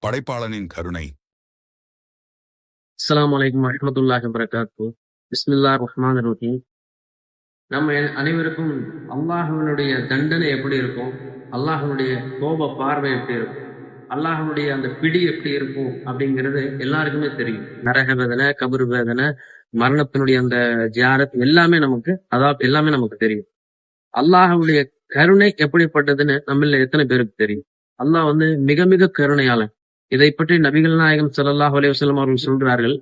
படைப்பாளனின் கருணை. அஸ்ஸலாமு அலைக்கும் வரஹ்மத்துல்லாஹி வபரகாத்துஹு. பிஸ்மில்லாஹிர் ரஹ்மானிர் ரஹீம். நம்ம அனைவருக்கும் அல்லாஹ்வினுடைய தண்டனை எப்படி இருக்கும், அல்லாஹ்வினுடைய கோப பார்வை எப்படி இருக்கும், அல்லாஹ்வினுடைய அந்த பிடி எப்படி இருக்கும் அப்படிங்கிறது எல்லாருக்குமே தெரியும். நரக வேதனை, கபர் வேதனை, மரணத்தினுடைய அந்த ஜியாரத் எல்லாமே நமக்கு தெரியும். அல்லாஹ்வுடைய கருணை எப்படிப்பட்டதுன்னு நம்மள எத்தனை பேருக்கு தெரியும்? அல்லாஹ் மிக மிக கருணையாளன். இதை பற்றி நபிகள் நாயகம் ஸல்லல்லாஹு அலைஹி வஸல்லம் அவர்கள் சொல்கிறார்கள்.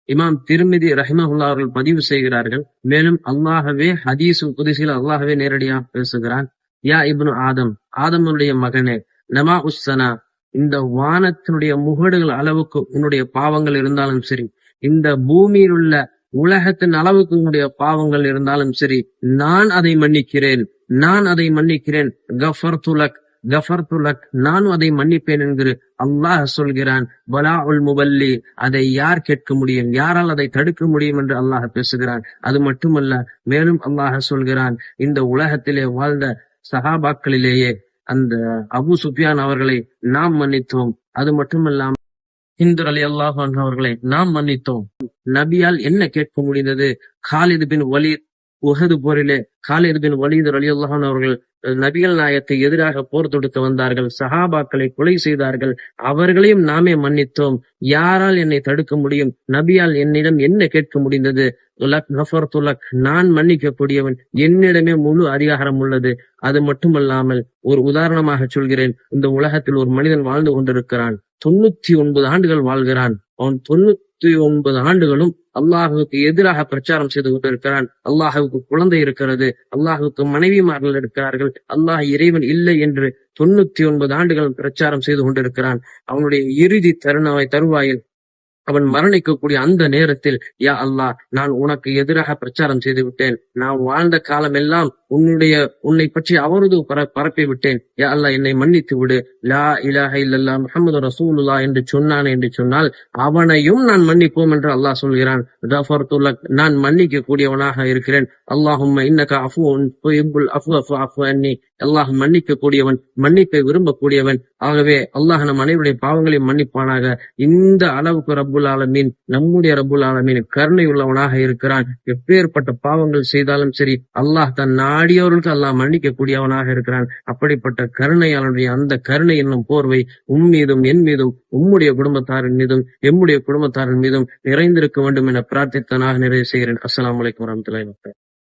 இமாம் திர்மிதி ரஹிமஹுல்லாஹ் அவர்கள் பதிவு செய்கிறார்கள். மேலும் அல்லாஹ்வே ஹதீஸ் குத்ஸில் அல்லாஹ்வே நேரடியாக பேசுகிறான். யா இப்னு ஆதம், ஆதமுடைய மகனே, நமா உஸ்ஸனா, இந்த வானத்தினுடைய முகடுகள் அளவுக்கு உன்னுடைய பாவங்கள் இருந்தாலும் சரி, இந்த பூமியில் உள்ள உலகத்தின் அளவுக்கு உன்னுடைய பாவங்கள் இருந்தாலும் சரி, நான் அதை மன்னிக்கிறேன். கஃபர்துலக், நானும் அதை மன்னிப்பேன் என்கிற அல்லாஹ் சொல்கிறான். வலா உல் முபல்லி, அதை யார் கேட்க முடியும், யாரால் அதை தடுக்க முடியும் என்று அல்லாஹ் பேசுகிறான். அது மட்டுமல்ல, மேலும் அல்லாஹ் சொல்கிறான், இந்த உலகத்திலே வாழ்ந்த சஹாபாக்களிலேயே அந்த அபு சுஃபியான் அவர்களை நாம் மன்னித்தோம். அது மட்டுமல்லாமல் ஹிந்து ரலியல்லாஹு அன்ஹு அவர்களை நாம் மன்னித்தோம். நபியால் என்ன கேட்க முடிந்தது? காலித் பின் வலீத், உஹது போரிலே காலித் பின் வலீத் ரலியல்லாஹு அன்ஹு அவர்கள் நபிகள் நாயகத்தை எதிராக போர் தொடுத்து வந்தார்கள், சஹாபாக்களை கொலை செய்தார்கள். அவர்களையும் நாமே மன்னித்தோம். யாரால் என்னை தடுக்க முடியும்? நபியால் என்னிடம் என்ன கேட்க முடிந்தது? நான் மன்னிக்கக்கூடியவன், என்னிடமே முழு அதிகாரம் உள்ளது. அது மட்டுமல்லாமல் ஒரு உதாரணமாக சொல்கிறேன். இந்த உலகத்தில் ஒரு மனிதன் வாழ்ந்து கொண்டிருக்கிறான், 99 ஆண்டுகள் வாழ்கிறான். அவன் 99 ஆண்டுகளும் அல்லாஹுக்கு எதிராக பிரச்சாரம் செய்து கொண்டிருக்கிறான். அல்லாஹுக்கு குழந்தை இருக்கிறது, அல்லாஹுக்கு மனைவிமார்கள் இருக்கிறார்கள், அல்லாஹ் இறைவன் இல்லை என்று 99 ஆண்டுகள் பிரச்சாரம் செய்து கொண்டிருக்கிறான். அவனுடைய இறுதி தருவாயில் அவன் மரணிக்கக்கூடிய அந்த நேரத்தில், யா அல்லாஹ், நான் உனக்கு எதிராக பிரச்சாரம் செய்து விட்டேன். நான் வாழ்ந்த காலம் எல்லாம் உன்னை பற்றி அவரது பரப்பி விட்டேன். யா அல்லாஹ், என்னை மன்னித்து விடு. லா இலாஹ இல்லல்லாஹ் முஹம்மது ரசூலுல்லாஹ் என்று சொன்னால் அவனையும் நான் மன்னிப்போம் என்று அல்லாஹ் சொல்கிறான். கஃபர்துலக், நான் மன்னிக்க கூடியவனாக இருக்கிறேன். அல்லாஹும்ம இன்னக அஃபூன் துஹிப்புல் அஃவ ஃபஅஃபு அன்னி, அல்லாஹ் மன்னிக்க கூடியவன், மன்னிப்பை விரும்பக்கூடியவன். ஆகவே அல்லாஹ் நம் அனைவருடைய பாவங்களையும் மன்னிப்பானாக. இந்த அளவுக்கு ரப்புல் ஆலமீன், நம்முடைய ரப்புல் ஆலமீன் கருணை உள்ளவனாக இருக்கிறான். எப்பேற்பட்ட பாவங்கள் செய்தாலும் சரி, அல்லாஹ் தன் நாடியவர்களுக்கு அல்லாஹ் மன்னிக்க கூடியவனாக இருக்கிறான். அப்படிப்பட்ட கருணையாளனுடைய அந்த கருணை என்னும் போர்வை உம் மீதும் என் மீதும் உம்முடைய குடும்பத்தாரின் மீதும் எம்முடைய குடும்பத்தாரின் மீதும் நிறைந்திருக்க வேண்டும் என பிரார்த்தித்தனாக நிறைவு செய்கிறேன். அஸ்ஸலாமு அலைக்கும் வரஹ்மத்துல்லாஹி வபரகாத்துஹு.